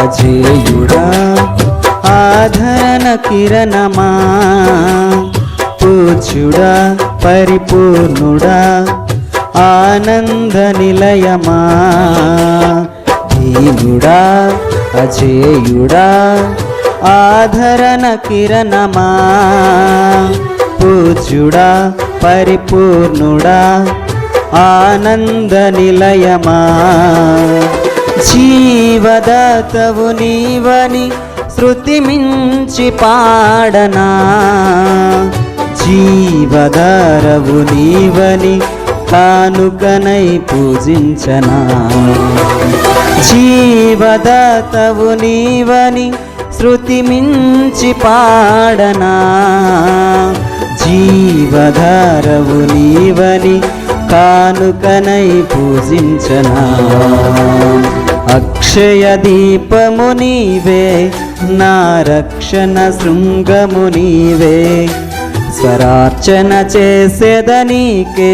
అజేయుడా ఆధరణ కిరణమా పూజ్యుడా పరిపూర్ణుడా ఆనంద నిలయమా దీనుడా అజేయుడా ఆధరణ కిరణమా పూజ్యుడా పరిపూర్ణుడా ఆనంద నిలయమా జీవదాతవు నీవని శృతి మించి పాడనా జీవధారవు నీవని కానుకనై పూజించనా జీవదాతవు నీవని శృతి మించి పాడనా జీవధారవు నీవని కానుకనై పూజించనా అక్షయ దీపము నీవే నా రక్షణ శృంగము నీవే స్వరార్చన చేసేదనీకే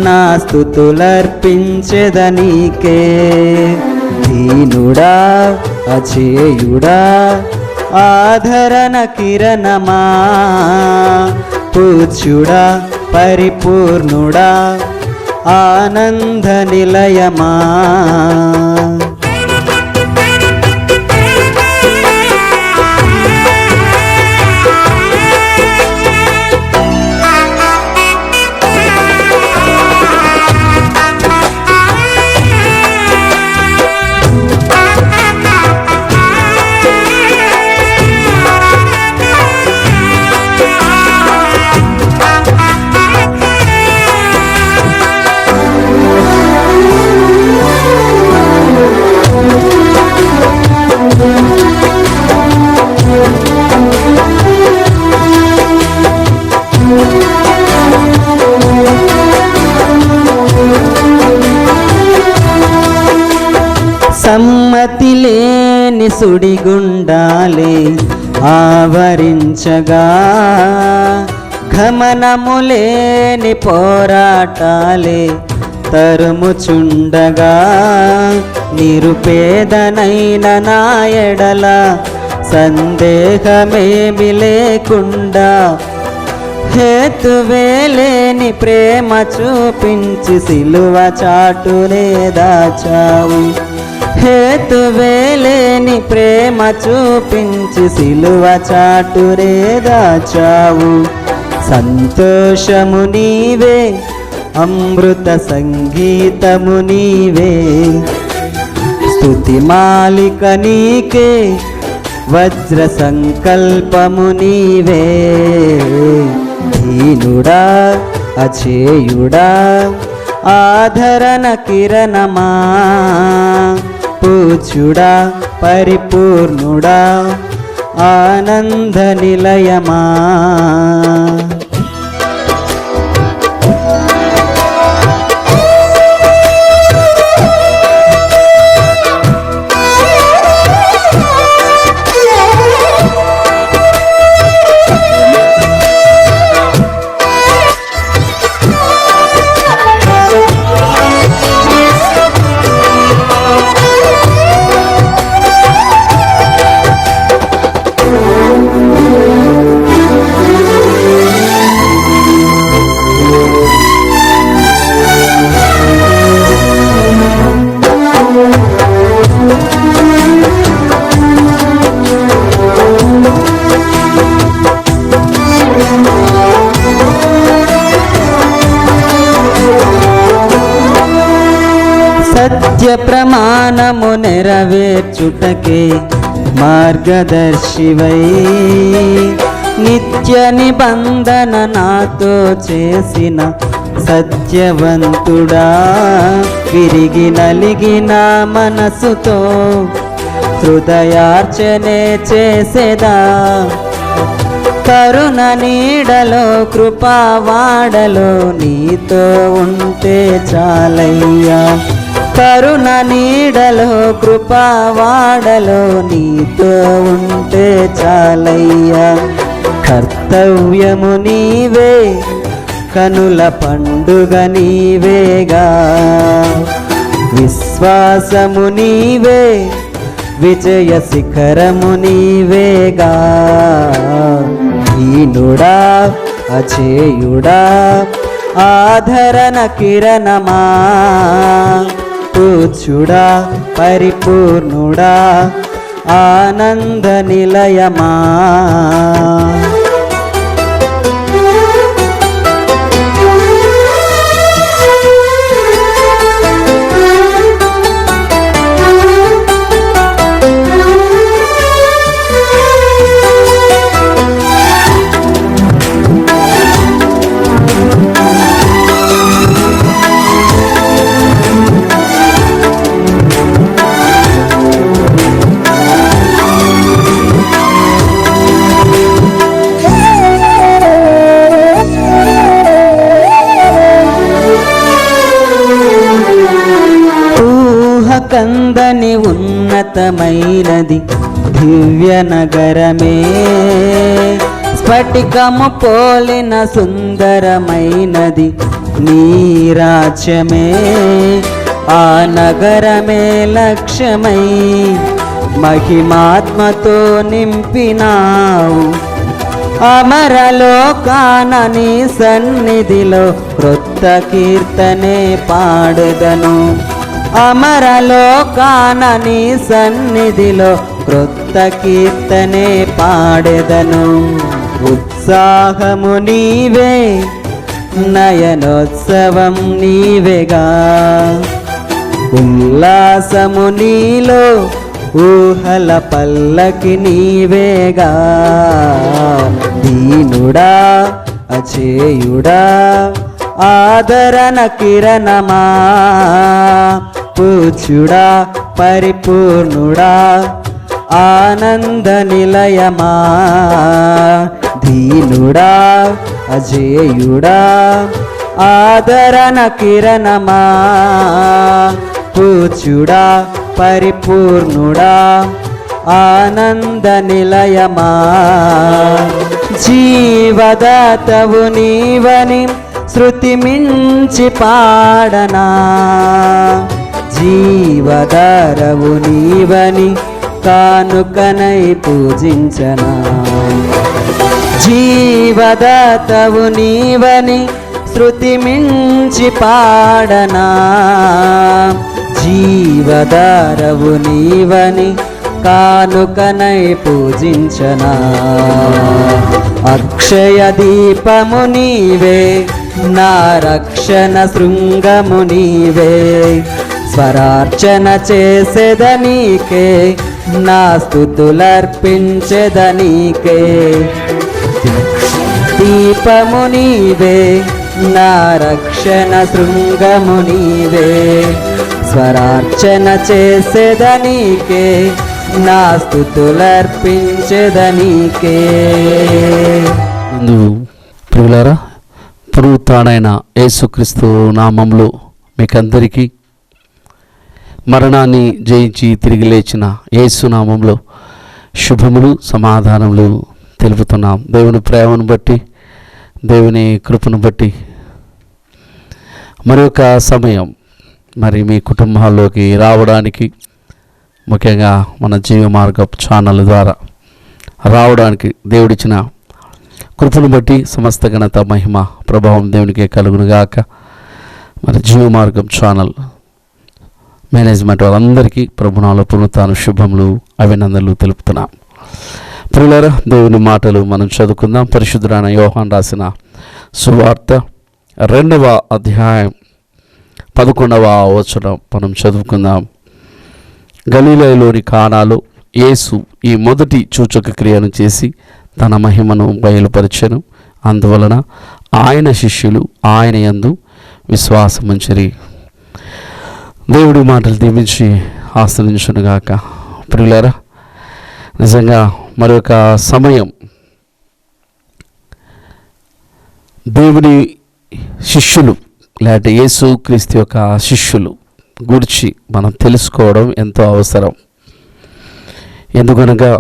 నా స్తుతులర్పించెదనీకే దీనుడా అజేయుడా ఆధరణ కిరణమా పూజ్యుడా పరిపూర్ణుడా ఆనంద నిలయమా సమ్మతి లేని సుడిగుండాలే ఆవరించగా గమనము లేని పోరాటాలే తరుముచుండగా నిరుపేదనైన నా ఎడల సందేహమేమి లేకుండా హేతువేలేని ప్రేమ చూపించి సిలువ చాటునే దాచావు హేతువేలేని ప్రేమ చూపించి సిలువ చాటునే దాచావు సంతోషము నీవే అమృత సంగీతము నీవే స్తుతి మాలిక నీకే వజ్ర సంకల్పము నీవే దీనుడా అజేయుడా ఆధరణ కిరణమా పూజ్యుడా పరిపూర్ణుడా ఆనంద నిలయమా చిత్తము నెరవేర్చుటకే మార్గదర్శివై నిత్య నిబంధన నాతో చేసిన సత్యవంతుడా, విరిగి నలిగిన మనసుతో హృదయార్చనే చేసేదా. కరుణ నీడలో కృపావాడలో నీతో ఉంటే చాలయ్యా. కరుణ నీడలో కృపావాడలో నీతో ఉంటే చాలయ్యా. కర్తవ్యము నీవే, కనుల పండుగ నీవేగా. విశ్వాసము నీవే, విజయ శిఖరము నీవేగా. దీనుడా అచేయుడా, ఆధరణ కిరణమా, పూజ్యుడా పరిపూర్ణుడా, ఆనంద నిలయమా. కందని ఉన్నతమైనది దివ్య నగరమే, స్ఫటికము పోలిన సుందరమైనది నీ రాజ్యమే. ఆ నగరమే లక్ష్యమై మహిమాత్మతో నింపినావు. అమరలోకాన నీ సన్నిధిలో క్రొత్త కీర్తనే పాడెదను. అమరలోకాన నీ సన్నిధిలో క్రొత్త కీర్తనే పాడెదను. ఉత్సాహము నీవే, నయనోత్సవం నీవేగా. ఉల్లాసము నీలో, ఊహల పల్లకి నీవేగా. దీనుడా అచేయుడా, ఆదరణ కిరణమా, పూజ్యుడా పరిపూర్ణుడా, ఆనంద నిలయమా. దీనుడా అజేయుడా, ఆదరణ కిరణమా, పూజ్యుడా పరిపూర్ణుడా, ఆనంద నిలయమా. జీవదాతవు నీవని శృతి మించి పాడనా, జీవధారవు నీవని కానుకనై పూజించనా. జీవదాతవు నీవని శృతి మించి పాడనా, జీవధారవు నీవని కానుకనై పూజించనా. అక్షయ దీపము నీవే, నా రక్షణ శృంగము నీవే. స్వరార్చన చేసేదనీకే, నా స్తుతులర్పించెదనీకే. దీపము నీవే, నా రక్షణ శృంగము నీవే. స్వరార్చన చేసేదనీకే, నా స్తుతులర్పించెదనీకే. ప్రియులారా, పునరుత్థానుడైన యేసుక్రీస్తు నామములో మీకందరికీ, మరణాన్ని జయించి తిరిగి లేచిన యేసు నామములో శుభములు సమాధానములు తెలుపుతున్నాం. దేవుని ప్రేమను బట్టి, దేవుని కృపను బట్టి మరొక సమయం మరి మీ కుటుంబాల్లోకి రావడానికి, ముఖ్యంగా మన జీవ మార్గం ఛానల్ ద్వారా రావడానికి దేవుడిచ్చిన కృపను బట్టి సమస్త ఘనత మహిమ ప్రభావం దేవునికే కలుగునుగాక. మరి జీవ మార్గం ఛానల్ మేనేజ్మెంట్ వాళ్ళందరికీ ప్రభునాలో పునరుత్థాన శుభములు అభినందనలు తెలుపుతున్నాం. ప్రియులారా, దేవుని మాటలు మనం చదువుకుందాం. పరిశుద్ధుడైన యోహాను రాసిన సువార్త 2వ అధ్యాయం 11వ వచనం మనం చదువుకుందాం. గలిలయలోని కానాలో యేసు ఈ మొదటి సూచక క్రియను చేసి తన మహిమను బయలుపరిచెను. అందువలన ఆయన శిష్యులు ఆయన యందు విశ్వాసముంచిరి. దేవుడి మాటలు దీవించి ఆశ్రయించునుగాక. ప్రియులారా, నిజంగా మరొక సమయం దేవుని శిష్యులు లేకపోతే యేసు క్రీస్తు యొక్క శిష్యులు గురించి మనం తెలుసుకోవడం ఎంతో అవసరం. ఎందుకనగా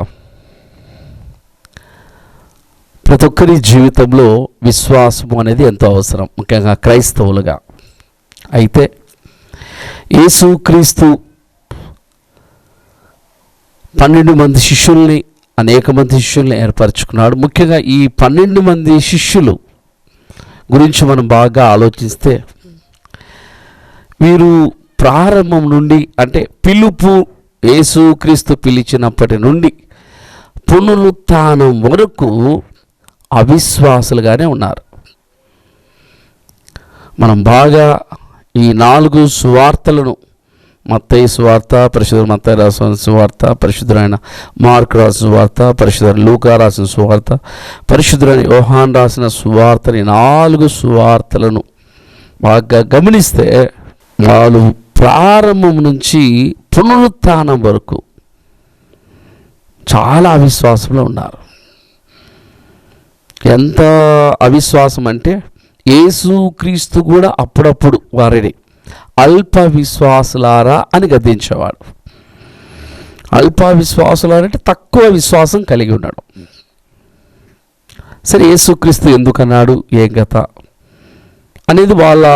ప్రతి ఒక్కరి జీవితంలో విశ్వాసము అనేది ఎంతో అవసరం, ముఖ్యంగా క్రైస్తవులుగా. అయితే యేసు క్రీస్తు 12 మంది శిష్యుల్ని, అనేక మంది శిష్యుల్ని ఏర్పరచుకున్నాడు. ముఖ్యంగా ఈ 12 మంది శిష్యులు గురించి మనం బాగా ఆలోచిస్తే, వీరు ప్రారంభం నుండి అంటే పిలుపు యేసుక్రీస్తు పిలిచినప్పటి నుండి పునరుత్థానం వరకు అవిశ్వాసులుగానే ఉన్నారు. మనం బాగా ఈ 4 సువార్తలను, మత్తయి సువార్త, పరిశుద్ధ మత్తయి రాసిన సువార్త, పరిశుద్ధుడైన మార్కు రాసిన సువార్త, పరిశుద్ధుడైన లూకా రాసిన సువార్త, పరిశుద్ధుడైన యోహాను రాసిన సువార్తని 4 సువార్తలను బాగా గమనిస్తే వాళ్ళు ప్రారంభం నుంచి పునరుత్థానం వరకు చాలా అవిశ్వాసంలో ఉన్నారు. ఎంత అవిశ్వాసం అంటే యేసుక్రీస్తు కూడా అప్పుడప్పుడు వారిని అల్ప విశ్వాసులారా అని గద్దించేవాడు. అల్ప విశ్వాసులారంటే తక్కువ విశ్వాసం కలిగి ఉన్నాడు. సరే, యేసుక్రీస్తు ఎందుకన్నాడు, ఏం గత అనేది వాళ్ళ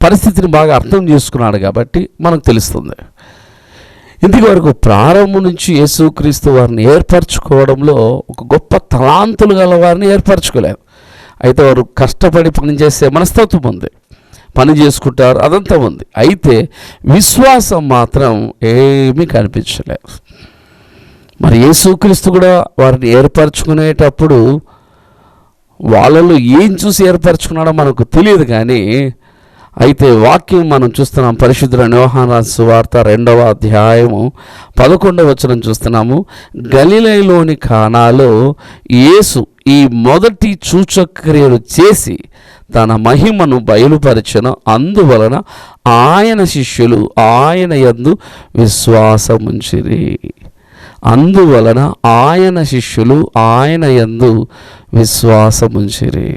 పరిస్థితిని బాగా అర్థం చేసుకున్నాడు కాబట్టి మనకు తెలుస్తుంది. ఇంతవరకు ప్రారంభం నుంచి యేసుక్రీస్తు వారిని ఏర్పరచుకోవడంలో ఒక గొప్ప తలాంతులు గల వారిని ఏర్పరచుకోలేదు. అయితే వారు కష్టపడి పనిచేసే మనస్తత్వం ఉంది, పని చేసుకుంటారు, అదంతా ఉంది. అయితే విశ్వాసం మాత్రం ఏమీ కనిపించలేదు. మరి యేసుక్రీస్తు కూడా వారిని ఏర్పరచుకునేటప్పుడు వాళ్ళలో ఏం చూసి ఏర్పరచుకున్నాడో మనకు తెలియదు. కానీ అయితే వాక్యం మనం చూస్తున్నాం. పరిశుద్ధుడైన యోహాను రాసిన సువార్త 2వ అధ్యాయము 11వ వచనం చూస్తున్నాము. గలిలయలోని కానాలో యేసు ఈ మొదటి సూచక్రియలు చేసి తన మహిమను బయలుపరచెను. అందువలన ఆయన శిష్యులు ఆయన యందు విశ్వాసముంచిరి. అందువలన ఆయన శిష్యులు ఆయన యందు విశ్వాసముంచిరి.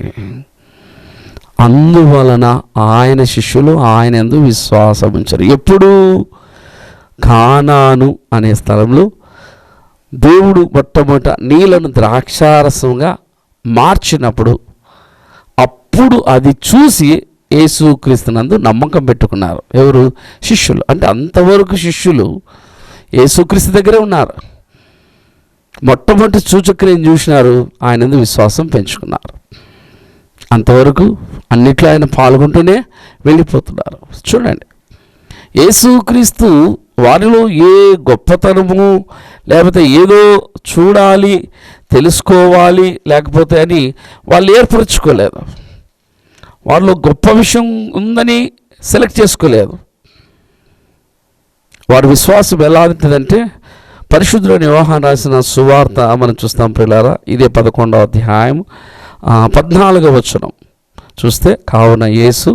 అందువలన ఆయన శిష్యులు ఆయన యందు విశ్వాసముంచారు. ఎప్పుడు? కానాను అనే స్థలంలో దేవుడు మొట్టమొదట నీళ్లను ద్రాక్షారసంగా మార్చినప్పుడు అప్పుడు అది చూసి యేసుక్రీస్తునందు నమ్మకం పెట్టుకున్నారు. ఎవరు? శిష్యులు. అంటే అంతవరకు శిష్యులు యేసుక్రీస్తు దగ్గరే ఉన్నారు. మొట్టమొదటి సూచక్రియను చూసినారు, ఆయన యందు విశ్వాసం పెంచుకున్నారు. అంతవరకు అన్నిట్లో ఆయన పాల్గొంటూనే వెళ్ళిపోతున్నారు. చూడండి, యేసుక్రీస్తు వారిలో ఏ గొప్పతనము లేకపోతే ఏదో చూడాలి, తెలుసుకోవాలి లేకపోతే అని వాళ్ళు ఏర్పరచుకోలేదు. వాళ్ళలో గొప్ప విషయం ఉందని సెలెక్ట్ చేసుకోలేదు. వారి విశ్వాసం ఎలా ఉంటుందంటే, పరిశుద్ధుడైన యోహాను రాసిన సువార్త మనం చూస్తాం ప్రియులారా. ఇదే 11వ అధ్యాయం 14వ వచనం చూస్తే, కావున యేసు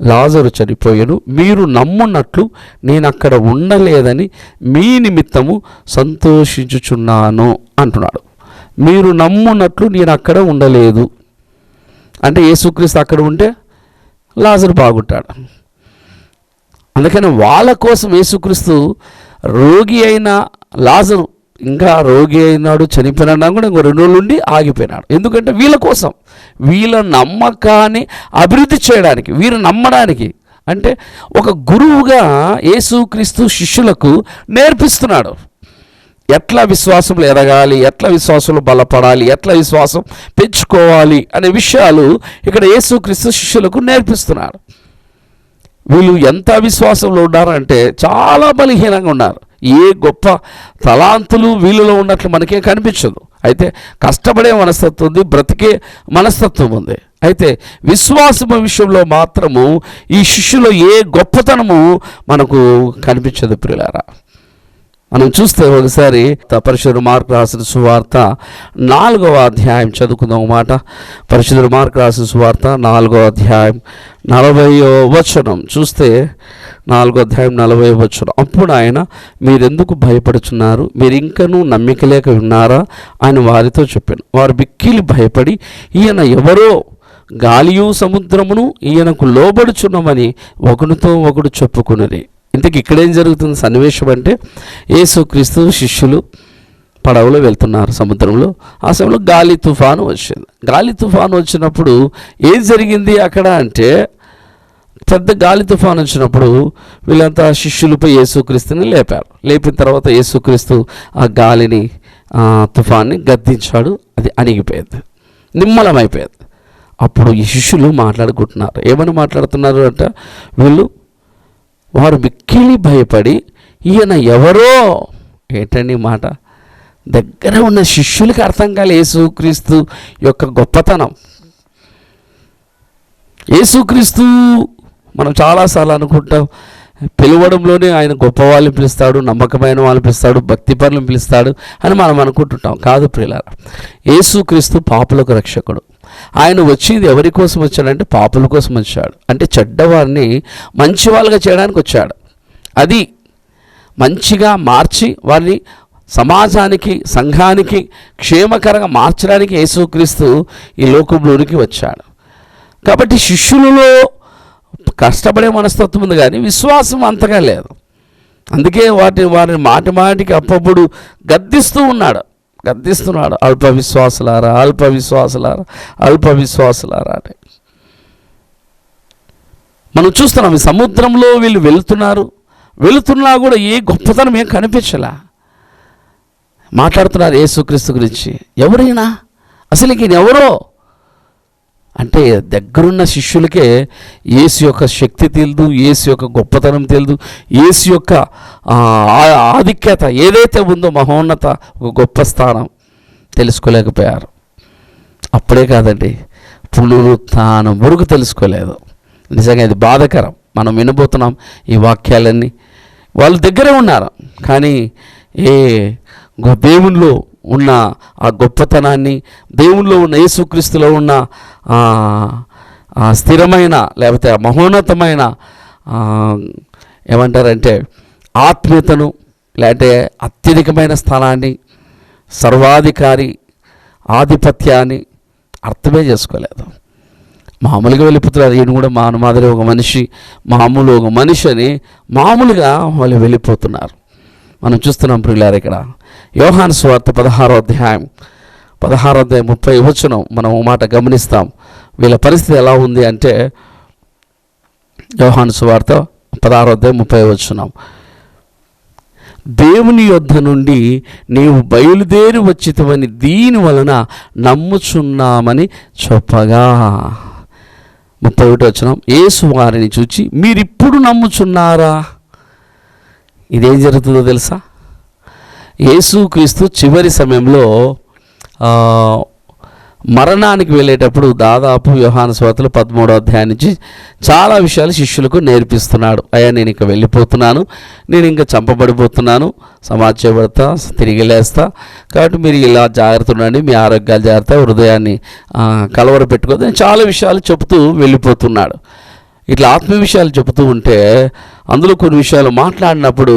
లాజరు చనిపోయాను, మీరు నమ్మున్నట్లు నేను అక్కడ ఉండలేదని మీ నిమిత్తము సంతోషించుచున్నాను అంటున్నాడు. మీరు నమ్మున్నట్లు నేను అక్కడ ఉండలేదు అంటే యేసుక్రీస్తు అక్కడ ఉంటే లాజరు బాగుంటాడు. అందుకని వాళ్ళ కోసం యేసుక్రీస్తు రోగి అయిన లాజరు ఇంకా రోగి అయినాడు, చనిపోయినా కూడా ఇంకో 2 రోజులు ఉండి ఆగిపోయినాడు. ఎందుకంటే వీళ్ళ కోసం, వీళ్ళ నమ్మకాన్ని అభివృద్ధి చేయడానికి, వీరు నమ్మడానికి. అంటే ఒక గురువుగా యేసుక్రీస్తు శిష్యులకు నేర్పిస్తున్నాడు. ఎట్లా విశ్వాసంలో ఎదగాలి, ఎట్లా విశ్వాసంలో బలపడాలి, ఎట్లా విశ్వాసం పెంచుకోవాలి అనే విషయాలు ఇక్కడ యేసుక్రీస్తు శిష్యులకు నేర్పిస్తున్నాడు. వీళ్ళు ఎంత విశ్వాసంలో ఉన్నారంటే చాలా బలహీనంగా ఉన్నారు. ఏ గొప్ప తలాంతులు వీళ్ళలో ఉన్నట్లు మనకే కనిపించదు. అయితే కష్టపడే మనస్తత్వం ఉంది, బ్రతికే మనస్తత్వం ఉంది. అయితే విశ్వాసం విషయంలో మాత్రము ఈ శిష్యులో ఏ గొప్పతనము మనకు కనిపించదు ప్రియులారా. మనం చూస్తే ఒకసారి పరిశుద్ధ మార్కు రాసిన సువార్త 4వ అధ్యాయం చదువుకుందాం మాట. పరిశుద్ధ మార్కు రాసిన సువార్త 4వ అధ్యాయం 40వ వచనం చూస్తే 4వ అధ్యాయం 40వ వచనం. అప్పుడు ఆయన, మీరెందుకు భయపడుచున్నారు? మీరు ఇంకనూ నమ్మిక లేక ఉన్నారా అని వారితో చెప్పాను. వారు బిక్కిలి భయపడి, ఈయన ఎవరో, గాలియు సముద్రమును ఈయనకు లోబడుచున్నామని ఒకరితో ఒకడు చెప్పుకున్నది. ఇంతకు ఇక్కడేం జరుగుతుంది సన్నివేశం అంటే, యేసుక్రీస్తు శిష్యులు పడవలో వెళ్తున్నారు సముద్రంలో. ఆ సమయంలో గాలి తుఫాను వచ్చింది. గాలి తుఫాను వచ్చినప్పుడు ఏం జరిగింది అక్కడ అంటే, పెద్ద గాలి తుఫాను వచ్చినప్పుడు వీళ్ళంతా శిష్యులపై యేసుక్రీస్తుని లేపారు. లేపిన తర్వాత యేసుక్రీస్తు ఆ గాలిని తుఫాన్ని గద్దించాడు. అది అణిగిపోయింది, నిమ్మలమైపోయింది. అప్పుడు ఈ శిష్యులు మాట్లాడుకుంటున్నారు. ఏమని మాట్లాడుతున్నారు అంటే, వారు మిక్కిలి భయపడి, ఈయన ఎవరో. ఏంటండి మాట? దగ్గర ఉన్న శిష్యులకి అర్థం కాలే యేసుక్రీస్తు యొక్క గొప్పతనం. యేసుక్రీస్తు మనం చాలాసార్లు అనుకుంటాం, పిలవడంలోనే ఆయన గొప్ప వాళ్ళని పిలుస్తాడు, నమ్మకమైన వాళ్ళని పిలుస్తాడు, భక్తి పరులను పిలుస్తాడు అని మనం అనుకుంటుంటాం. కాదు ప్రియులారా, యేసుక్రీస్తు పాపులకు రక్షకుడు. ఆయన వచ్చింది ఎవరి కోసం వచ్చాడంటే పాపుల కోసం వచ్చాడు. అంటే చెడ్డవారిని మంచి వాళ్ళుగా చేయడానికి వచ్చాడు. అది మంచిగా మార్చి వారిని సమాజానికి, సంఘానికి క్షేమకరంగా మార్చడానికి యేసుక్రీస్తు ఈ లోకంలోనికి వచ్చాడు. కాబట్టి శిష్యులలో కష్టపడే మనస్తత్వం ఉంది, కానీ విశ్వాసం అంతగా లేదు. అందుకే వారిని మాటి మాటికి అప్పుడప్పుడు గద్దిస్తున్నాడు. అల్ప విశ్వాసులారా, అల్ప విశ్వాసులారా, అల్ప విశ్వాసులారా అని. మనం చూస్తున్నాం ఈ సముద్రంలో వీళ్ళు వెళుతున్నా కూడా ఏ గొప్పతనం ఏం కనిపించలా. మాట్లాడుతున్నారు యేసుక్రీస్తు గురించి. ఎవరైనా అసలు ఈయన ఎవరో అంటే, దగ్గరున్న శిష్యులకే యేసు యొక్క శక్తి తెలియదు, యేసు యొక్క గొప్పతనం తెలియదు, యేసు యొక్క ఆధిక్యత ఏదైతే ఉందో, మహోన్నత ఒక గొప్ప స్థానం తెలుసుకోలేకపోయారు. అప్పుడే కాదండి, పునరుత్థానం వరకు తెలుసుకోలేదు. నిజంగా ఇది బాధాకరం. మనం వినబోతున్నాం ఈ వాక్యాలన్నీ. వాళ్ళు దగ్గరే ఉన్నారు, కానీ దేవునిలో ఉన్న ఆ గొప్పతనాన్ని, దేవునిలో ఉన్న యేసుక్రీస్తులో ఉన్న స్థిరమైన లేకపోతే మహోన్నతమైన ఏమంటారంటే ఆత్మీయతను, లేకపోతే అత్యధికమైన స్థానాన్ని, సర్వాధికారి ఆధిపత్యాన్ని అర్థమే చేసుకోలేదు. మామూలుగా వెళ్ళిపోతున్నారు. ఈయన కూడా మాదిరి ఒక మనిషి, ఒక మనిషి అని మామూలుగా వాళ్ళు వెళ్ళిపోతున్నారు. మనం చూస్తున్నాం ప్రియులారా, ఇక్కడ యోహాను సువార్త 16వ అధ్యాయం 30వ వచనం మనం మాట గమనిస్తాం. వీళ్ళ పరిస్థితి ఎలా ఉంది అంటే, యోహాను సువార్త 16వ అధ్యాయం 30వ వచనం, దేవుని యొద్ద నుండి నీవు బయలుదేరి వచ్చితవని దీని వలన నమ్ముచున్నామని చెప్పగా. 31వ వచనం, యేసు వారిని చూచి, మీరిప్పుడు నమ్ముచున్నారా? ఇదేం జరుగుతుందో తెలుసా? యేసుక్రీస్తు చివరి సమయంలో మరణానికి వెళ్ళేటప్పుడు దాదాపు యోహాను సువార్తలో 13వ అధ్యాయం నుంచి చాలా విషయాలు శిష్యులకు నేర్పిస్తున్నాడు. అయ్యా, నేను ఇంకా వెళ్ళిపోతున్నాను, నేను ఇంకా చంపబడిపోతున్నాను, సమాధి చేయబడతా, తిరిగి లేస్తా, కాబట్టి మీరు ఇలా జాగ్రత్త ఉండండి, మీ ఆరోగ్యాలు జాగ్రత్త, హృదయాన్ని కలవర పెట్టుకోవద్దు, చాలా విషయాలు చెబుతూ వెళ్ళిపోతున్నాడు. ఇట్లా ఆత్మీయ విషయాలు చెబుతూ ఉంటే అందులో కొన్ని విషయాలు మాట్లాడినప్పుడు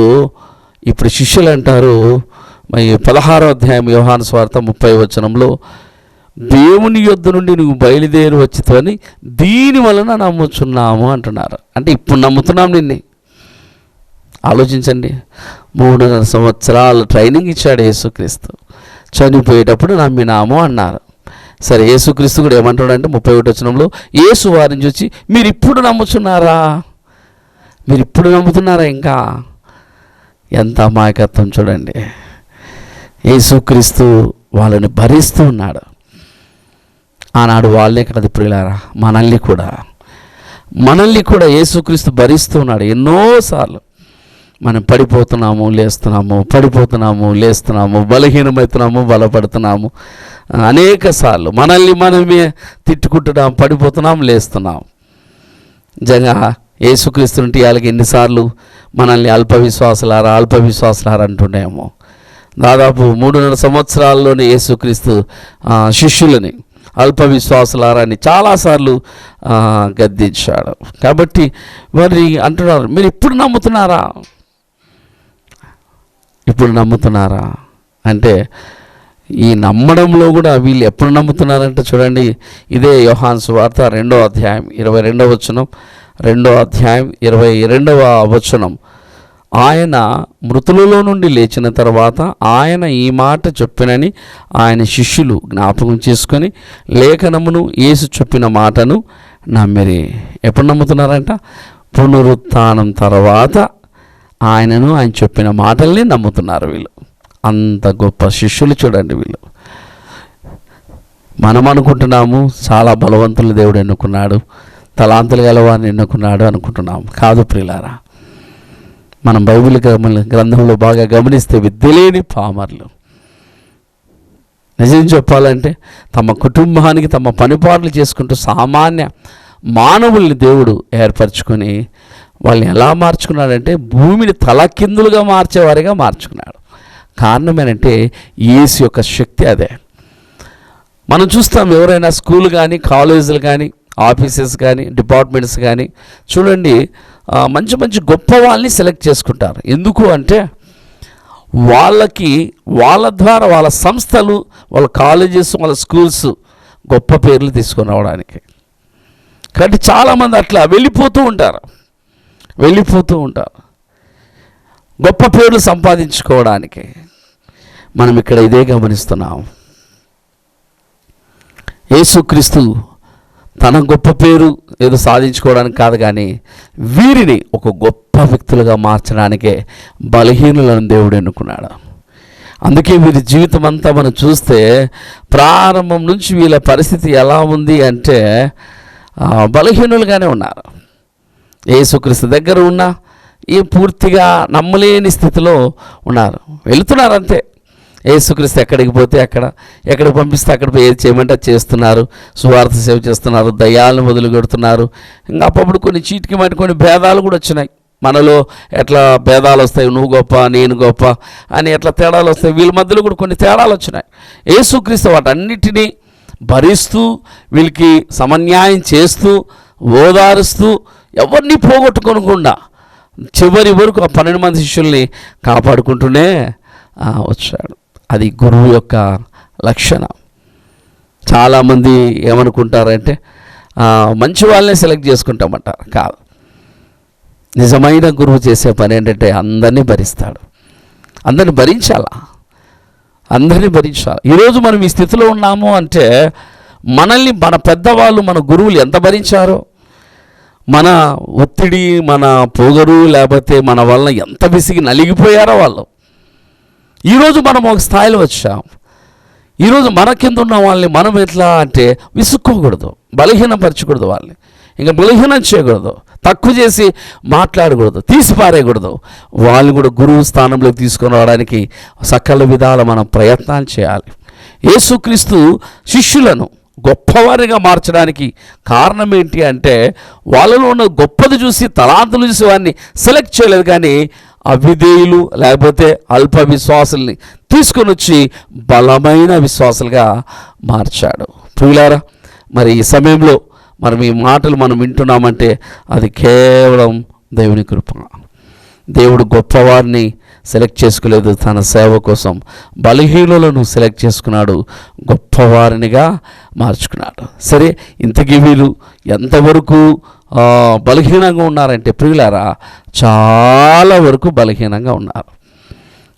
ఇప్పుడు శిష్యులు అంటారు, మరి 16వ అధ్యాయం యోహాను సువార్త 30వ వచనంలో, దేవుని యొద్ద నుండి నువ్వు బయలుదేరి వచ్చితవని దీని వలన నమ్ముచున్నాము అంటున్నారు. అంటే ఇప్పుడు నమ్ముతున్నాం నిన్ను. ఆలోచించండి, 3.5 సంవత్సరాలు ట్రైనింగ్ ఇచ్చాడు యేసుక్రీస్తు. చనిపోయేటప్పుడు నమ్మినాము అన్నారు. సరే, యేసుక్రీస్తు కూడా ఏమంటాడంటే 31వ వచనంలో, యేసు వారిని చూసి, మీరు ఇప్పుడు నమ్ముతున్నారా? ఇంకా ఎంత అమాయకత్వం చూడండి. యేసుక్రీస్తు వాళ్ళని భరిస్తూ ఉన్నాడు. ఆనాడు వాళ్ళే కాదు ప్రియులారా, మనల్ని కూడా యేసుక్రీస్తు భరిస్తూ ఉన్నాడు. ఎన్నోసార్లు మనం పడిపోతున్నాము, లేస్తున్నాము, బలహీనమవుతున్నాము, బలపడుతున్నాము. అనేక సార్లు మనల్ని మనమే తిట్టుకుంటున్నాం, పడిపోతున్నాం, లేస్తున్నాం. నిజంగా యేసుక్రీస్తుని వాళ్ళకి ఎన్నిసార్లు మనల్ని అల్పవిశ్వాసులారా అంటున్నాయేమో. దాదాపు 3.5 సంవత్సరాల్లోనే యేసుక్రీస్తు శిష్యులని అల్పవిశ్వాసులారా అని చాలాసార్లు గద్దించాడు. కాబట్టి మరి అంటున్నారు, మీరు ఇప్పుడు నమ్ముతున్నారా అంటే ఈ నమ్మడంలో కూడా వీళ్ళు ఎప్పుడు నమ్ముతున్నారంటే చూడండి, ఇదే యోహాను సువార్త 2వ అధ్యాయం 22వ వచనం, 2వ అధ్యాయం 22వ వచనం. ఆయన మృతులలో నుండి లేచిన తర్వాత ఆయన ఈ మాట చెప్పినని ఆయన శిష్యులు జ్ఞాపకం చేసుకొని లేఖనమును యేసు చెప్పిన మాటను నమ్మిరి. ఎప్పుడు నమ్ముతున్నారంట? పునరుత్థానం తర్వాత ఆయన చెప్పిన మాటల్ని నమ్ముతున్నారు వీళ్ళు. అంత గొప్ప శిష్యులు చూడండి వీళ్ళు. మనం అనుకుంటున్నాము చాలా బలవంతులు దేవుడు ఎన్నుకున్నాడు, తలాంతులు గలవారిని ఎన్నుకున్నాడు అనుకుంటున్నాము. కాదు ప్రియులారా, మనం బైబిల్ గ్రంథంలో బాగా గమనిస్తే విద్యలేని పామర్లు, నిజం చెప్పాలంటే తమ కుటుంబానికి తమ పనిపాట్లు చేసుకుంటూ సామాన్య మానవుల్ని దేవుడు ఏర్పరచుకొని వాళ్ళని ఎలా మార్చుకున్నాడంటే భూమిని తలకిందులుగా మార్చేవారిగా మార్చుకున్నాడు. కారణం ఏంటంటే యేసు యొక్క శక్తి అదే. మనం చూస్తాం, ఎవరైనా స్కూల్ కానీ కాలేజీలు కానీ ఆఫీసెస్ కానీ డిపార్ట్మెంట్స్ కానీ చూడండి, మంచి మంచి గొప్ప వాళ్ళని సెలెక్ట్ చేసుకుంటారు. ఎందుకు అంటే వాళ్ళ ద్వారా వాళ్ళ సంస్థలు, వాళ్ళ కాలేజెస్, వాళ్ళ స్కూల్స్ గొప్ప పేర్లు తీసుకొని రావడానికి. కాబట్టి చాలామంది అట్లా వెళ్ళిపోతూ ఉంటారు గొప్ప పేర్లు సంపాదించుకోవడానికి. మనం ఇక్కడ ఇదే గమనిస్తున్నాం. యేసుక్రీస్తు తన గొప్ప పేరు ఏదో సాధించుకోవడానికి కాదు, కానీ వీరిని ఒక గొప్ప వ్యక్తులుగా మార్చడానికే బలహీనులను దేవుడు ఎన్నుకున్నాడు. అందుకే వీరి జీవితం అంతా మనం చూస్తే ప్రారంభం నుంచి వీళ్ళ పరిస్థితి ఎలా ఉంది అంటే బలహీనులుగానే ఉన్నారు. యేసుక్రీస్తు దగ్గర ఉన్న పూర్తిగా నమ్మలేని స్థితిలో ఉన్నారు. వెళుతున్నారు అంతే. యేసుక్రీస్తు ఎక్కడికి పోతే ఎక్కడికి పంపిస్తే అక్కడ ఏది చేయమంటే చేస్తున్నారు. సువార్త సేవ చేస్తున్నారు, దయ్యాలను వదిలిపెడుతున్నారు. ఇంకా అప్పుడు కొన్ని చీటికి మట్టి కొన్ని భేదాలు కూడా వచ్చినాయి. మనలో ఎట్లా భేదాలు వస్తాయి, నువ్వు గొప్ప నేను గొప్ప అని ఎట్లా తేడాలు వస్తాయి, వీళ్ళ మధ్యలో కూడా కొన్ని తేడాలు వచ్చినాయి. యేసుక్రీస్తు వాటన్నిటినీ భరిస్తూ వీళ్ళకి సమన్యాయం చేస్తూ ఓదారుస్తూ ఎవరిని పోగొట్టుకోనకుండా చివరి వరకు ఆ 12 మంది శిష్యుల్ని కాపాడుకుంటూనే వచ్చాడు. అది గురువు యొక్క లక్షణం. చాలామంది ఏమనుకుంటారంటే మంచి వాళ్ళనే సెలెక్ట్ చేసుకుంటామంటారు. కాదు, నిజమైన గురువు చేసే పని ఏంటంటే అందరినీ భరిస్తాడు. అందరిని భరించాలా. ఈరోజు మనం ఈ స్థితిలో ఉన్నాము అంటే మనల్ని మన పెద్దవాళ్ళు, మన గురువులు ఎంత భరించారో, మన ఒత్తిడి, మన పొగరు, లేకపోతే మన వల్ల ఎంత విసిగి నలిగిపోయారో వాళ్ళు. ఈరోజు మనం ఒక స్థాయిలో వచ్చాం. ఈరోజు మన కింద ఉన్న వాళ్ళని మనం ఎట్లా అంటే విసుక్కోకూడదు, బలహీనపరచకూడదు, వాళ్ళని ఇంకా బలహీనం చేయకూడదు, తక్కువ చేసి మాట్లాడకూడదు, తీసిపారేయకూడదు. వాళ్ళని కూడా గురువు స్థానంలోకి తీసుకొని రావడానికి సకల విధాల మనం ప్రయత్నాలు చేయాలి. యేసుక్రీస్తు శిష్యులను గొప్పవారిగా మార్చడానికి కారణం ఏంటి అంటే వాళ్ళలో ఉన్న గొప్పది చూసి తలాంతులు చూసి వారిని సెలెక్ట్ చేయలేదు, కానీ అవిధేయులు లేకపోతే అల్ప విశ్వాసుల్ని తీసుకొని వచ్చి బలమైన విశ్వాసులుగా మార్చాడు. ప్రియులారా, మరి ఈ సమయంలో మనం ఈ మాటలు మనం వింటున్నామంటే అది కేవలం దేవుని కృప. దేవుడు గొప్పవారిని సెలెక్ట్ చేసుకోలేదు, తన సేవ కోసం బలహీనులను సెలెక్ట్ చేసుకున్నాడు, గొప్పవారినిగా మార్చుకున్నాడు. సరే, ఇంతకీ వీళ్ళు ఎంతవరకు బలహీనంగా ఉన్నారంటే ప్రియులారా, చాలా వరకు బలహీనంగా ఉన్నారు.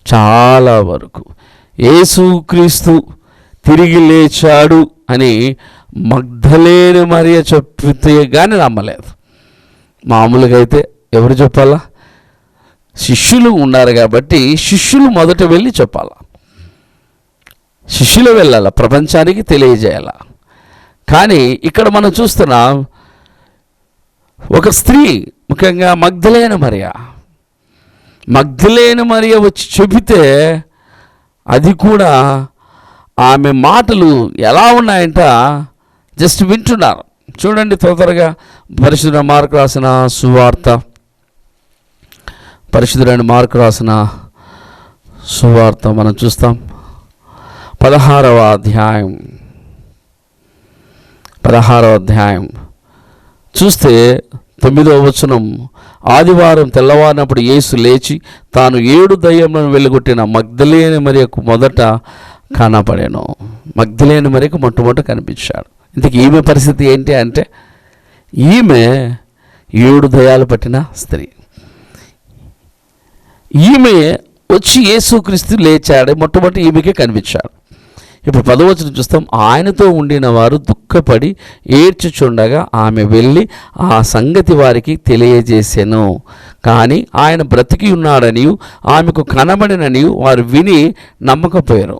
చాలా వరకు. యేసుక్రీస్తు తిరిగి లేచాడు అని మగ్ధలేని మరియ చెప్పితే కానీ నమ్మలేదు. మామూలుగా అయితే ఎవరు చెప్పాలా? శిష్యులు ఉన్నారు కాబట్టి శిష్యులు మొదట వెళ్ళి చెప్పాలా, శిష్యులు వెళ్ళాల, ప్రపంచానికి తెలియజేయాల. కానీ ఇక్కడ మనం చూస్తున్నాం ఒక స్త్రీ, ముఖ్యంగా మగ్ధలేని మరియ వచ్చి చెబితే అది కూడా ఆమె మాటలు ఎలా ఉన్నాయంట జస్ట్ వింటున్నారు. చూడండి త్వరగా పరిశుద్ధుడైన మార్కు రాసిన సువార్త, పరిశుద్ధుడైన మార్కు రాసిన సువార్త మనం చూస్తాం. 16వ అధ్యాయం చూస్తే 9వ వచనం, ఆదివారం తెల్లవారినప్పుడు యేసు లేచి తాను 7 దయ్యములను వెళ్ళగొట్టిన మగ్దలేని మరియకు మొదట కనపడెను. మగ్దలేని మరియకు మొట్టమొదట కనిపించాడు. ఇంతకీ ఈమె పరిస్థితి ఏంటి అంటే, ఈమె 7 దయ్యాలు పట్టిన స్త్రీ. ఈమె వచ్చి యేసుక్రీస్తు లేచాడు, మొట్టమొదటి ఈమెకే కనిపించాడు. ఇప్పుడు 10వ వచనం చూస్తాం, ఆయనతో ఉండిన వారు దుఃఖపడి ఏడ్చుచుండగా ఆమె వెళ్ళి ఆ సంగతి వారికి తెలియజేసెను. కానీ ఆయన బ్రతికి ఉన్నాడనియు ఆమెకు కనబడిననియు వారు విని నమ్మకపోయారు.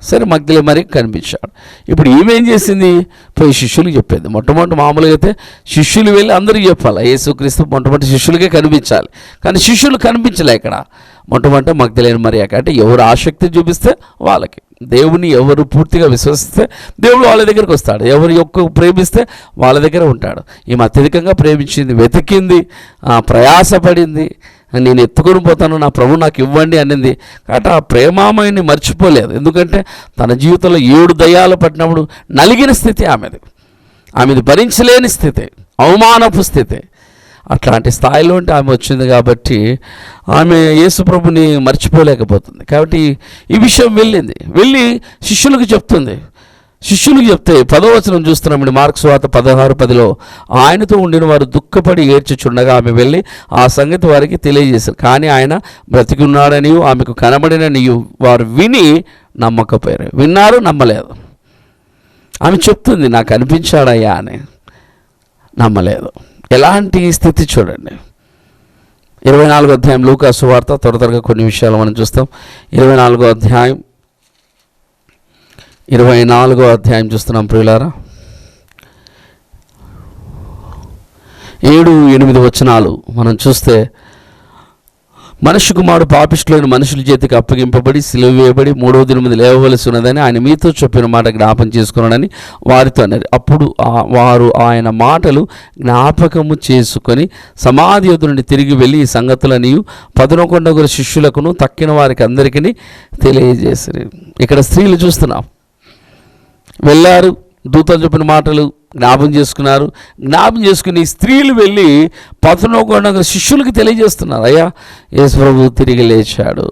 సరే, మగ్దలే మరి కనిపించాడు. ఇప్పుడు ఈమె ఏం చేసింది? పోయి శిష్యులకు చెప్పేది. మొట్టమొదటి మామూలుగా అయితే శిష్యులు వెళ్ళి అందరికీ చెప్పాలి, యేసుక్రీస్తు మొట్టమొదటి శిష్యులకే కనిపించాలి. కానీ శిష్యులు కనిపించలే. ఇక్కడ మొట్టమొదటి మగ్దలేని మరియ. అంటే ఎవరు ఆసక్తి చూపిస్తే వాళ్ళకి, దేవుని ఎవరు పూర్తిగా విశ్వసిస్తే దేవుడు వాళ్ళ దగ్గరికి వస్తాడు. ఎవరు ఎక్కువ ప్రేమిస్తే వాళ్ళ దగ్గర ఉంటాడు. ఈమె అత్యధికంగా ప్రేమించింది, వెతికింది, ప్రయాసపడింది. నేను ఎత్తుకొని పోతాను, నా ప్రభు నాకు ఇవ్వండి అనింది. కాబట్టి ఆ ప్రేమామయుని మర్చిపోలేదు. ఎందుకంటే తన జీవితంలో 7 దయ్యాలు పట్టినప్పుడు నలిగిన స్థితి ఆమెది భరించలేని స్థితి, అవమానపు స్థితి. అట్లాంటి స్థాయిలో ఉంటే ఆమె వచ్చింది కాబట్టి ఆమె యేసు ప్రభుని మర్చిపోలేకపోతుంది. కాబట్టి ఈ విషయం వెళ్ళి శిష్యులకు చెప్తుంది. శిష్యులకు చెప్తే 10వ వచనం చూస్తున్నామండి, మార్కు సువార్త 16:10లో, ఆయనతో ఉండిన వారు దుఃఖపడి ఏడ్చుచుండగా ఆమె వెళ్ళి ఆ సంగతి వారికి తెలియజేశారు. కానీ ఆయన బ్రతికి ఉన్నాడనియు ఆమెకు కనబడిననియు వారు విని నమ్మకపోయారు. విన్నారు, నమ్మలేదు. ఆమె చెప్తుంది, నాకు అనిపించాడయ్యా అని. నమ్మలేదు. ఎలాంటి స్థితి చూడండి. 24వ అధ్యాయం లూకా సువార్త, త్వరగా కొన్ని విషయాలు మనం చూస్తాం. 24వ అధ్యాయం చూస్తున్నాం ప్రియులారా. 7-8 వచనాలు మనం చూస్తే, మనుష్య కుమారుడు పాపిష్టులైన మనుషుల చేతికి అప్పగింపబడి సిలువ వేయబడి 3వ దినము లేవవలసి ఉన్నదని ఆయన మీతో చెప్పిన మాట జ్ఞాపకం చేసుకున్నాడని వారితో అన్నారు. అప్పుడు వారు ఆయన మాటలు జ్ఞాపకము చేసుకొని సమాధి యొద్ద నుండి తిరిగి వెళ్ళి ఈ సంగతులని 11 శిష్యులకును తక్కిన వారికి అందరికీ తెలియజేశారు. ఇక్కడ స్త్రీలు చూస్తున్నాం, వెళ్ళారు, దూతలు చెప్పిన మాటలు జ్ఞాపం చేసుకుని స్త్రీలు వెళ్ళి 11 శిష్యులకి తెలియజేస్తున్నారు, అయ్యా యేసుప్రభు తిరిగి లేచాడు.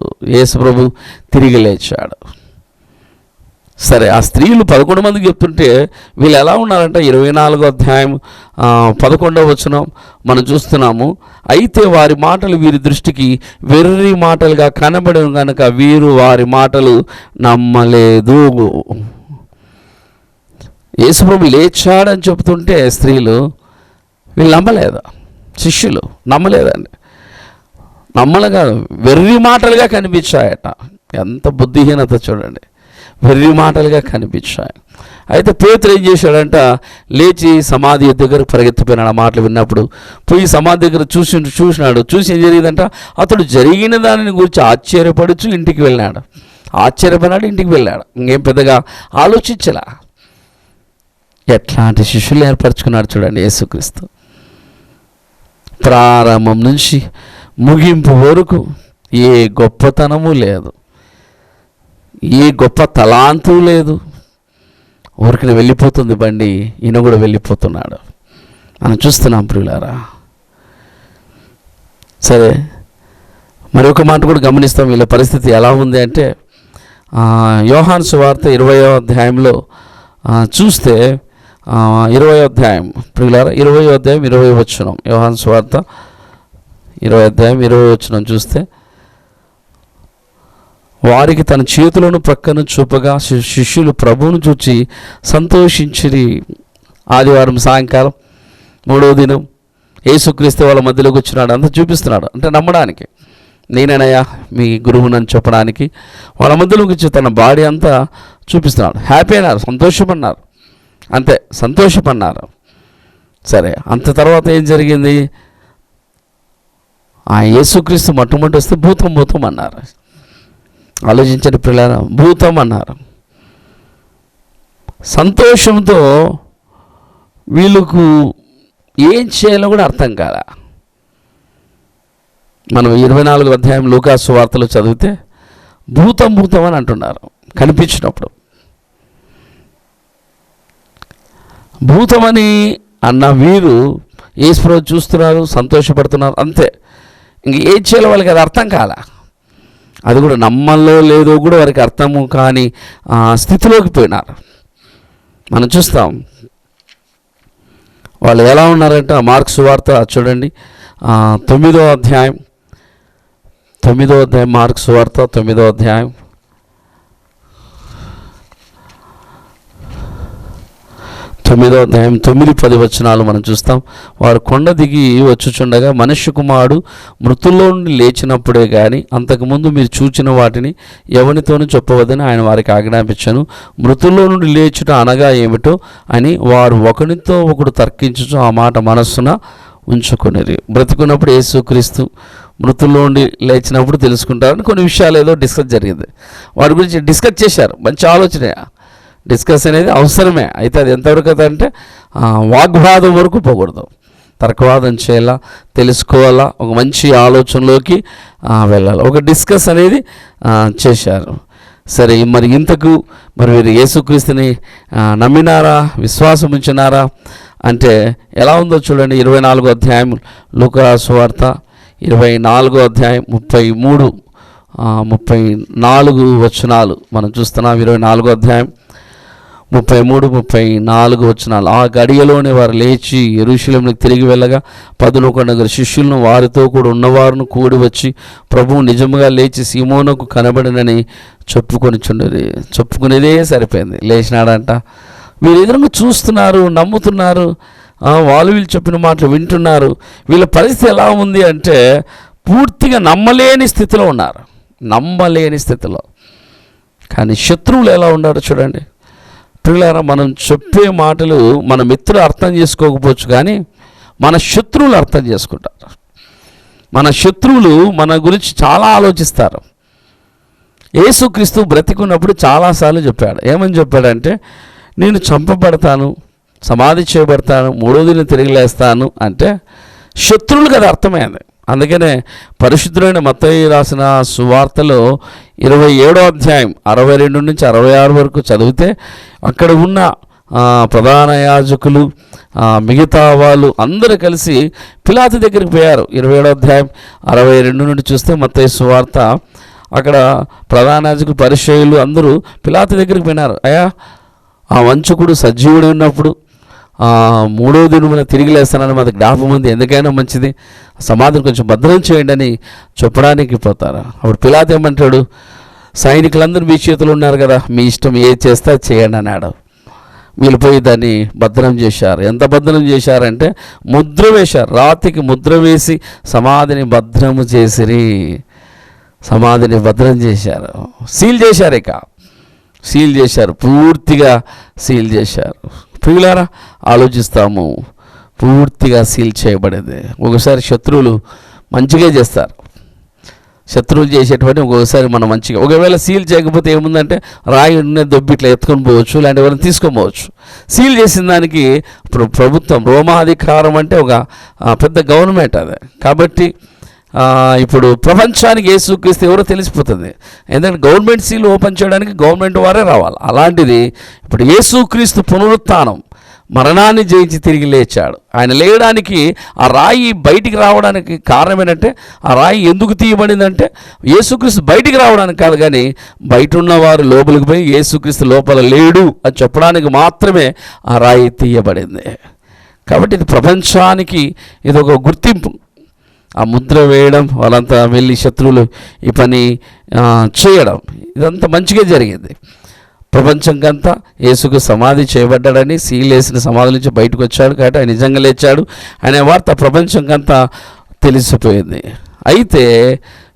సరే, ఆ స్త్రీలు 11 మందికి చెప్తుంటే వీళ్ళు ఎలా ఉన్నారంటే 24వ అధ్యాయం 11వ వచనం మనం చూస్తున్నాము. అయితే వారి మాటలు వీరి దృష్టికి వెర్రి మాటలుగా కనబడిన కనుక వీరు వారి మాటలు నమ్మలేదు. యేసుప్రభు లేచాడని చెప్తుంటే స్త్రీలు, వీళ్ళు నమ్మలేదు. శిష్యులు నమ్మలేదండి. కాదు, వెర్రి మాటలుగా కనిపించాయట. ఎంత బుద్ధిహీనత చూడండి, వెర్రి మాటలుగా కనిపించాయి. అయితే పేతురు ఏం చేశాడంట, లేచి సమాధి దగ్గర పరిగెత్తిపోయినాడు. ఆ మాటలు విన్నప్పుడు పోయి సమాధి దగ్గర చూసినాడు. చూసి ఏం జరిగిందంట, అతడు జరిగిన దానిని గురించి ఆశ్చర్యపడుచు ఇంటికి వెళ్ళాడు. ఇంటికి వెళ్ళాడు. ఇంకేం పెద్దగా ఆలోచించలా. ఎట్లాంటి శిష్యులు ఏర్పరచుకున్నాడు చూడండి యేసుక్రీస్తు. ప్రారంభం నుంచి ముగింపు వరకు ఏ గొప్పతనము లేదు, ఏ గొప్ప తలాంతు లేదు. ఊరికి వెళ్ళిపోతుంది బండి, ఈయన కూడా వెళ్ళిపోతున్నాడు. మనం చూస్తున్నాం ప్రియులారా. సరే, మరి ఒక మాట కూడా గమనిస్తాం, వీళ్ళ పరిస్థితి ఎలా ఉంది అంటే, యోహాను సువార్త 20వ అధ్యాయంలో చూస్తే 20వ అధ్యాయం ప్రియులారా, 20వ అధ్యాయం 20వ వచనం, యోహాను సువార్త 20వ అధ్యాయం 20వ వచనం చూస్తే, వారికి తన చేతులను ప్రక్కన చూపగా శిష్యులు ప్రభువును చూచి సంతోషించిరి. ఆదివారం సాయంకాలం 3వ దినం యేసుక్రీస్తు వాళ్ళ మధ్యలోకి వచ్చినాడు. అంతా చూపిస్తున్నాడు, అంటే నమ్మడానికి, నేనేనయ్యా మీ గురువునని చెప్పడానికి వాళ్ళ మధ్యలోకి వచ్చి తన బాడీ అంతా చూపిస్తున్నాడు. హ్యాపీ అయినారు, సంతోషపడినారు. సరే, అంత తర్వాత ఏం జరిగింది? ఆ యేసుక్రీస్తు మొట్టమొదటి వస్తే భూతం అన్నారు. ఆలోచించండి పిల్లల, భూతం అన్నారు. సంతోషంతో వీళ్ళకు ఏం చేయాలో కూడా అర్థం కాల. మనం 24వ అధ్యాయం లూకాసు వార్తలో చదివితే భూతం అని అంటున్నారు కనిపించినప్పుడు. భూతమని అన్న వీరు యేసుప్రభు చూస్తున్నారు, సంతోషపడుతున్నారు, అంతే. ఇంక ఏం చేయాలో వాళ్ళకి అది అర్థం కాల. అది కూడా నమ్మల్లో లేదో కూడా వారికి అర్థము కాని స్థితిలోకి పోయినారు. మనం చూస్తాం వాళ్ళు ఎలా ఉన్నారంటే మార్కు సువార్త చూడండి 9వ అధ్యాయం మార్కు సువార్త 9వ అధ్యాయం 9-10 వచనాలు మనం చూస్తాం. వారు కొండ దిగి వచ్చుచుండగా మనుష్య కుమారుడు మృతుల్లో నుండి లేచినప్పుడే కానీ అంతకుముందు మీరు చూచిన వాటిని ఎవరితోనూ చెప్పవద్దని ఆయన వారికి ఆజ్ఞాపించాను. మృతుల్లో నుండి లేచుట అనగా ఏమిటో అని వారు ఒకరితో ఒకడు తర్కించుచు ఆ మాట మనస్సున ఉంచుకునేది. బ్రతుకున్నప్పుడు యేసుక్రీస్తు మృతుల్లో నుండి లేచినప్పుడు తెలుసుకుంటారని కొన్ని విషయాలు ఏదో డిస్కస్ జరిగింది. వాటి గురించి డిస్కస్ చేశారు. మంచి ఆలోచన. డిస్కస్ అనేది అవసరమే. అయితే అది ఎంతవరకు అంటే వాగ్వాదం వరకు పోకూడదు. తర్కవాదం చేయాలా, తెలుసుకోవాలా, ఒక మంచి ఆలోచనలోకి వెళ్ళాలి. ఒక డిస్కస్ అనేది చేశారు. సరే, మరి ఇంతకు వీరు యేసుక్రీస్తుని నమ్మినారా, విశ్వాసం ఉంచినారా అంటే ఎలా ఉందో చూడండి. 24వ అధ్యాయం లూకాసు వార్త 24వ అధ్యాయం 33-34 వచనాలు మనం చూస్తున్నాం. 24వ అధ్యాయం 33-34 వచనాలు. ఆ గడియలోనే వారు లేచి యెరూషలేముకు తిరిగి వెళ్ళగా 11 శిష్యులను వారితో కూడా ఉన్నవారును కూడి వచ్చి ప్రభువు నిజముగా లేచి సీమోనుకు కనబడినని చెప్పుకునేదే సరిపోయింది. లేచినాడంట. వీళ్ళు ఎదురుగా చూస్తున్నారు, నమ్ముతున్నారు, వీళ్ళు చెప్పిన మాటలు వింటున్నారు. వీళ్ళ పరిస్థితి ఎలా ఉంది అంటే పూర్తిగా నమ్మలేని స్థితిలో ఉన్నారు. కానీ శత్రువులు ఎలా ఉన్నారు చూడండి. పిల్లరా, మనం చెప్పే మాటలు మన మిత్రులు అర్థం చేసుకోకపోవచ్చు, కానీ మన శత్రువులు అర్థం చేసుకుంటారు. మన శత్రువులు మన గురించి చాలా ఆలోచిస్తారు. యేసుక్రీస్తు బ్రతికున్నప్పుడు చాలాసార్లు చెప్పాడు. ఏమని చెప్పాడంటే, నేను చంపబడతాను, సమాధి చేయబడతాను, 3వ దినం తిరిగి లేస్తాను అంటే శత్రువులకు అది అర్థమైంది. అందుకనే పరిశుద్ధులైన మత్తయి రాసిన సువార్తలో 27వ అధ్యాయం 62-66 వరకు చదివితే అక్కడ ఉన్న ప్రధాన యాజకులు మిగతా వాళ్ళు అందరూ కలిసి పిలాతు దగ్గరికి పోయారు. 27వ అధ్యాయం 62 నుండి చూస్తే మత్తయి సువార్త అక్కడ ప్రధాన యాజకులు పరిసయ్యులు అందరూ పిలాతు దగ్గరికి పోయినారు. అయ్యా, ఆ వంచకుడు సజీవుడు ఉన్నప్పుడు 3వ దినమున తిరిగి లేస్తానని మాకు జ్ఞాపకం ఉంది, ఎందుకైనా మంచిది సమాధిని కొంచెం భద్రం చేయండి అని చెప్పడానికి పోతారు. అప్పుడు పిలాతు ఏమంటాడు, సైనికులందరూ మీ చేతులు ఉన్నారు కదా, మీ ఇష్టం ఏది చేస్తే అది చేయండి అన్నాడు. వీళ్ళు పోయి దాన్ని భద్రం చేశారు. ఎంత భద్రం చేశారంటే ముద్ర వేశారు. రాతికి ముద్ర వేసి సమాధిని భద్రము చేసిరి. సమాధిని భద్రం చేశారు. సీల్ చేశారు, పూర్తిగా సీల్ చేశారు. ప్రియులారా, ఆలోచిస్తాము, పూర్తిగా సీల్ చేయబడేది. ఒకసారి శత్రువులు మంచిగా చేస్తారు. శత్రువులు చేసేటువంటి ఒక్కొక్కసారి మనం మంచిగా, ఒకవేళ సీల్ చేయకపోతే ఏముందంటే రాయి దొబ్బి ఇట్లా ఎత్తుకొని పోవచ్చు, ఇలాంటి వాళ్ళని తీసుకొని పోవచ్చు. సీల్ చేసిన దానికి ఇప్పుడు ప్రభుత్వం, రోమాధికారం అంటే ఒక పెద్ద గవర్నమెంట్ అది. కాబట్టి ఇప్పుడు ప్రపంచానికి యేసుక్రీస్తు ఎవరో తెలిసిపోతుంది. ఎందుకంటే గవర్నమెంట్ సీల్ ఓపెన్ చేయడానికి గవర్నమెంట్ వారే రావాలి. అలాంటిది ఇప్పుడు యేసుక్రీస్తు పునరుత్థానం, మరణాన్ని జయించి తిరిగి లేచాడు. ఆయన లేయడానికి ఆ రాయి బయటికి రావడానికి కారణం ఏంటంటే, ఆ రాయి ఎందుకు తీయబడిందంటే యేసుక్రీస్తు బయటికి రావడానికి కాదు, కానీ బయట ఉన్నవారు లోపలికి పోయి యేసుక్రీస్తు లోపల లేడు అని చెప్పడానికి మాత్రమే ఆ రాయి తీయబడింది. కాబట్టి ఇది ప్రపంచానికి ఇది ఒక గుర్తింపు. ఆ ముద్ర వేయడం, వాళ్ళంతా వెళ్ళి శత్రువులు ఈ పని చేయడం, ఇదంతా మంచిగా జరిగింది. ప్రపంచంకంతా యేసుకు సమాధి చేయబడ్డాడని, సీలేసిన సమాధి నుంచి బయటకు వచ్చాడు కాబట్టి ఆయన నిజంగా లేచాడు అనే వార్త ప్రపంచంకంతా తెలిసిపోయింది. అయితే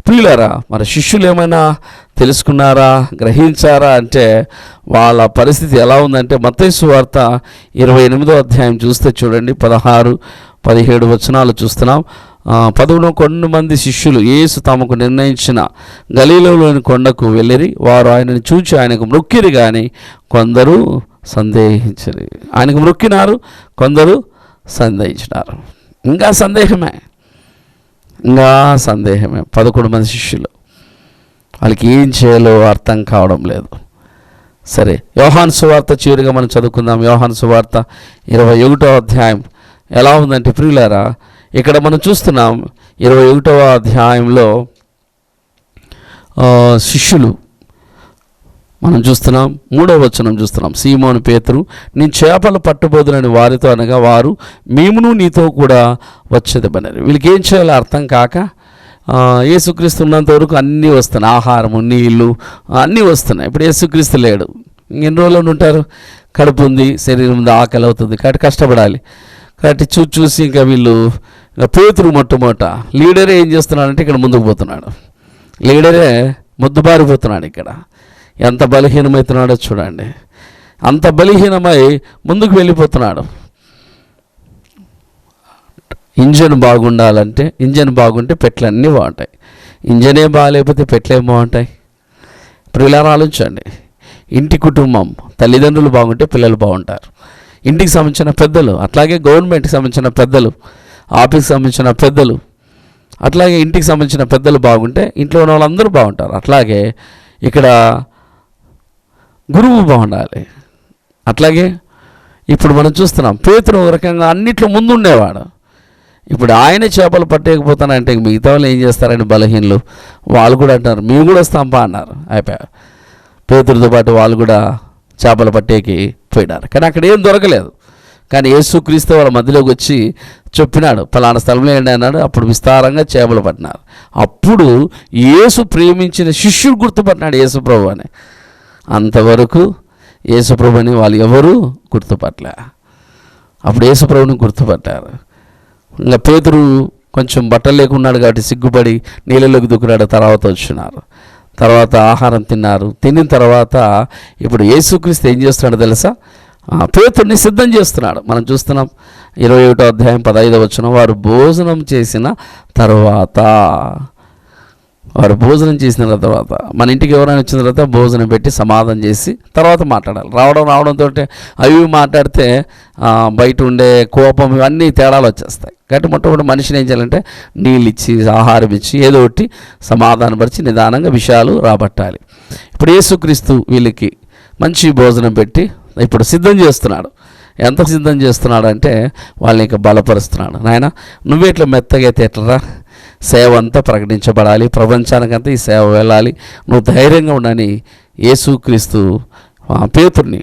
ప్రియులారా, మరి శిష్యులు ఏమైనా తెలుసుకున్నారా, గ్రహించారా అంటే వాళ్ళ పరిస్థితి ఎలా ఉందంటే మత్తయి సువార్త 28వ అధ్యాయం చూస్తే చూడండి, 16-17 వచనాలు చూస్తున్నాం. 11 మంది శిష్యులు యేసు తమకు నిర్ణయించిన గలీలలోని కొండకు వెళ్ళిరి. వారు ఆయనను చూచి ఆయనకు మొక్కిరి, కానీ కొందరు సందేహించరు. ఆయనకు మొక్కినారు, కొందరు సందేహించినారు. ఇంకా సందేహమే. 11 మంది శిష్యులు, వాళ్ళకి ఏం చేయాలో అర్థం కావడం లేదు. సరే, యోహాను సువార్త చివరిగా మనం చదువుకుందాం. యోహాను సువార్త 21వ అధ్యాయం ఎలా ఉందంటే ప్రియులారా, ఇక్కడ మనం చూస్తున్నాం 21వ అధ్యాయంలో శిష్యులు మనం చూస్తున్నాం. 3వ వచనం చూస్తున్నాం. సీమోను పేతురు, నేను చేపలు పట్టబోదునని వారితో అనగా, వారు మేమును నీతో కూడా వచ్చేదమన్నారు. వీళ్ళకి ఏం చేయాలో అర్థం కాక యేసుక్రీస్తు ఉన్నంత వరకు అన్నీ వస్తున్నాయి, ఆహారము, నీళ్ళు అన్నీ వస్తున్నాయి. ఇప్పుడు యేసుక్రీస్తు లేడు, ఎన్ని రోజులు ఉంటారు? కడుపు ఉంది, శరీరం ఉంది, ఆకలి అవుతుంది, కాబట్టి కష్టపడాలి. కాబట్టి చూసి ఇంకా వీళ్ళు పేతురు మొట్టమొదట లీడరే ఏం చేస్తున్నాడంటే ఇక్కడ ముందుకు పోతున్నాడు. లీడరే ముద్దుబారిపోతున్నాడు. ఇక్కడ ఎంత బలహీనమవుతున్నాడో చూడండి. అంత బలహీనమై ముందుకు వెళ్ళిపోతున్నాడు. ఇంజన్ బాగుండాలంటే, ఇంజన్ బాగుంటే పెట్లన్నీ బాగుంటాయి. ఇంజనే బాగాలేకపోతే పెట్లేం బాగుంటాయి? ఇప్పుడు ఇలా ఆలోచించండి. ఇంటి కుటుంబం, తల్లిదండ్రులు బాగుంటే పిల్లలు బాగుంటారు. ఇంటికి సంబంధించిన పెద్దలు, అట్లాగే గవర్నమెంట్కి సంబంధించిన పెద్దలు, ఆఫీస్కి సంబంధించిన పెద్దలు, అట్లాగే ఇంటికి సంబంధించిన పెద్దలు బాగుంటే ఇంట్లో ఉన్న వాళ్ళందరూ బాగుంటారు. అట్లాగే ఇక్కడ గురువు బాగుండాలి. అట్లాగే ఇప్పుడు మనం చూస్తున్నాం, పేతురు ఒక రకంగా అన్నిట్లో ముందుండేవాడు. ఇప్పుడు ఆయన చేపలు పట్టేయకపోతానంటే మిగతా వాళ్ళు ఏం చేస్తారని బలహీనలు వాళ్ళు కూడా అంటారు, మేము కూడా వస్తాంపా అన్నారు. అయిపోయా, పేతురుతో పాటు వాళ్ళు కూడా చేపలు పట్టేకి పోయినారు. కానీ అక్కడ ఏం దొరకలేదు. కానీ యేసుక్రీస్తు వాళ్ళ మధ్యలోకి వచ్చి చెప్పినాడు, పలానా స్థలంలో ఏంటి అన్నాడు. అప్పుడు విస్తారంగా చేపలు పట్టినారు. అప్పుడు యేసు ప్రేమించిన శిష్యుడు గుర్తుపట్టినాడు యేసుప్రభు అని. అంతవరకు యేసుప్రభు అని వాళ్ళు ఎవరు గుర్తుపట్టలే. అప్పుడు యేసుప్రభుని గుర్తుపట్టారు. ఇంకా పేతురు కొంచెం బట్టలు లేకున్నాడు కాబట్టి సిగ్గుపడి నీళ్ళలోకి దూకున్నాడు. తర్వాత వచ్చినారు, తర్వాత ఆహారం తిన్నారు. తినిన తర్వాత ఇప్పుడు యేసుక్రీస్తు ఏం చేస్తున్నాడో తెలుసా? పేతుర్ని సిద్ధం చేస్తున్నాడు. మనం చూస్తున్నాం 21వ అధ్యాయం 15వ వచనం. వారు భోజనం చేసిన తర్వాత మన ఇంటికి ఎవరైనా వచ్చిన తర్వాత భోజనం పెట్టి సమాధానం చేసి తర్వాత మాట్లాడాలి. రావడంతో అవి మాట్లాడితే బయట ఉండే కోపం ఇవన్నీ తేడాలు వచ్చేస్తాయి. కాబట్టి మొట్టమొదటి మనిషిని ఏం చేయాలంటే నీళ్ళు ఇచ్చి, ఆహారం ఇచ్చి, ఏదో ఒకటి సమాధానం పరిచి నిదానంగా విషయాలు రాబట్టాలి. ఇప్పుడు యేసుక్రీస్తు వీళ్ళకి మంచి భోజనం పెట్టి ఇప్పుడు సిద్ధం చేస్తున్నాడు. ఎంత సిద్ధం చేస్తున్నాడు అంటే వాళ్ళని ఇంకా బలపరుస్తున్నాడు. నాయన, నువ్వే ఇట్లా మెత్తగా అయితే ఎట్లరా? సేవ అంతా ప్రకటించబడాలి, ప్రపంచానికంతా ఈ సేవ వెళ్ళాలి, నువ్వు ధైర్యంగా ఉండని యేసుక్రీస్తు పేతుర్ని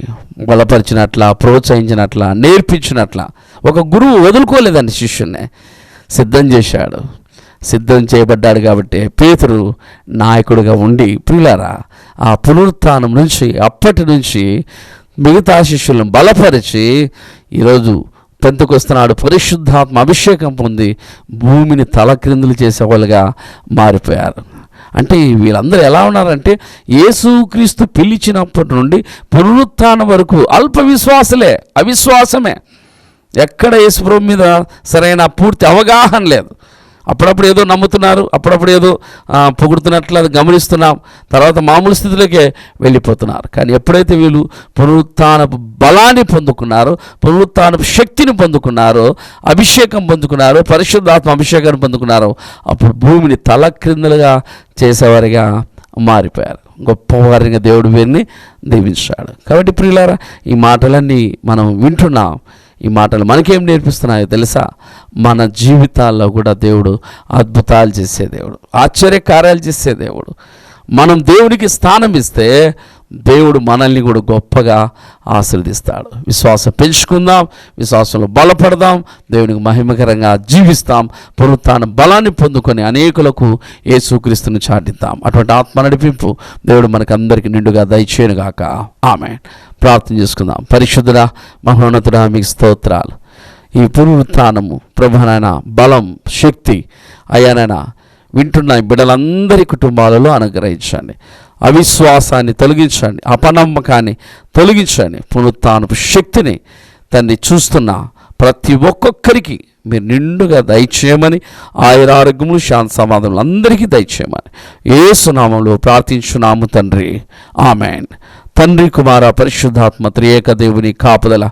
బలపరిచినట్ల, ప్రోత్సహించినట్ల, నేర్పించినట్ల ఒక గురువు వదులుకోలేదండి, శిష్యున్నే సిద్ధం చేశాడు. సిద్ధం చేయబడ్డాడు కాబట్టి పేతురు నాయకుడిగా ఉండి ప్రియులారా ఆ పునరుత్థానం నుంచి అప్పటి నుంచి మిగతా శిష్యులను బలపరిచి ఈరోజు పెంతెకొస్తున్నాడు పరిశుద్ధాత్మ అభిషేకం పొంది భూమిని తలక్రిందులు చేసేవాళ్ళుగా మారిపోయారు. అంటే వీళ్ళందరూ ఎలా ఉన్నారంటే యేసుక్రీస్తు పిలిచినప్పటి నుండి పునరుత్థానం వరకు అల్ప విశ్వాసులే, అవిశ్వాసమే. ఎక్కడ యేసుప్రభు మీద సరైన పూర్తి అవగాహన లేదు. అప్పుడప్పుడు ఏదో నమ్ముతున్నారు, అప్పుడప్పుడు ఏదో పొగుడుతున్నట్లు అది గమనిస్తున్నాం. తర్వాత మామూలు స్థితిలోకే వెళ్ళిపోతున్నారు. కానీ ఎప్పుడైతే వీళ్ళు పునరుత్థానపు బలాన్ని పొందుకున్నారో, పునరుత్థానపు శక్తిని పొందుకున్నారో, అభిషేకం పొందుకున్నారో, పరిశుద్ధాత్మ అభిషేకాన్ని పొందుకున్నారో, అప్పుడు భూమిని తల క్రిందలుగా చేసేవారిగా మారిపోయారు. గొప్పవారిగా దేవుడు వీరిని దీవించాడు. కాబట్టి ప్రియులారా, ఈ మాటలన్నీ మనం వింటున్నాం. ఈ మాటలు మనకేం నేర్పిస్తున్నాయో తెలుసా? మన జీవితాల్లో కూడా దేవుడు అద్భుతాలు చేసే దేవుడు, ఆశ్చర్య కార్యాలు చేసే దేవుడు. మనం దేవుడికి స్థానం ఇస్తే దేవుడు మనల్ని కూడా గొప్పగా ఆశీర్వదిస్తాడు. విశ్వాసం పెంచుకుందాం, విశ్వాసంలో బలపడదాం, దేవునికి మహిమకరంగా జీవిస్తాం, పునరుత్థాన బలాన్ని పొందుకొని అనేకులకు యేసుక్రీస్తుని చాటిద్దాం. అటువంటి ఆత్మ నడిపింపు దేవుడు మనకు అందరికీ నిండుగా దయచేయునుగాక. ఆమేన్. ప్రార్థన చేసుకుందాం. పరిశుద్ధుడా, మహోన్నతుడా, మీకు స్తోత్రాలు. ఈ పునరుత్థానము ప్రభువైన బలం, శక్తి అయ్యానైనా వింటున్న బిడ్డలందరి కుటుంబాలలో అనుగ్రహించండి. అవిశ్వాసాన్ని తొలగించండి, అపనమ్మకాన్ని తొలగించండి. పునరుత్థానపు శక్తిని తండ్రి చూస్తున్న ప్రతి ఒక్కొక్కరికి మీరు నిండుగా దయచేయమని, ఆయురారోగ్యములు, శాంతి సమాధానములు అందరికీ దయచేయమని యేసు నామములో ప్రార్థించున్నాము తండ్రి. ఆమేన్. తండ్రి, కుమార, పరిశుద్ధాత్మ త్రియేక దేవుని కాపుదల,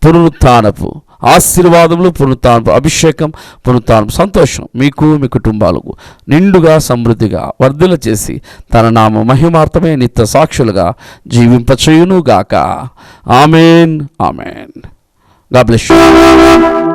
పునరుత్థానపు ఆశీర్వాదములు, పునరుత్థానపు అభిషేకం, పునరుత్థానపు సంతోషం మీకు, మీ కుటుంబాలకు నిండుగా సమృద్ధిగా వర్ధిల్ల చేసి తన నామ మహిమార్థమే నిత్య సాక్షులుగా జీవింపచేయునుగాక. Amen. Amen. God bless you.